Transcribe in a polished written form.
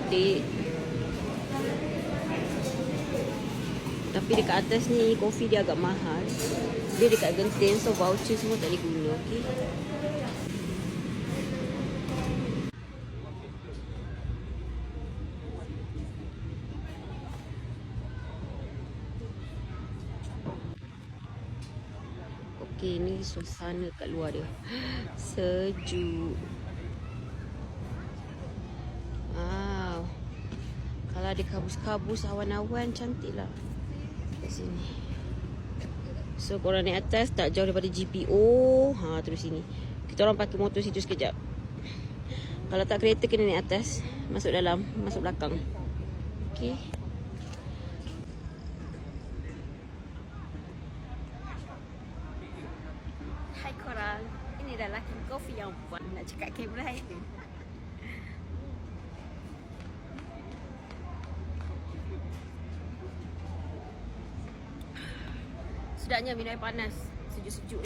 cantik. Tapi dekat atas ni kopi dia agak mahal. Dia dekat Genting, so voucher semua tak boleh guna. Okay. Okay, ni suasana kat luar dia. Sejuk. Wow. Kalau ada kabus-kabus, awan-awan, cantik lah kat sini. So korang naik atas tak jauh daripada GPO. Terus sini. Kita orang parking motor situ sekejap. Kalau tak kereta kena naik atas, masuk dalam, masuk belakang. Okay. Hai korang. Ini dah laki kopi yang buat nak cakap kamera itu. Sedapnya minum air panas. Sejuk-sejuk ni.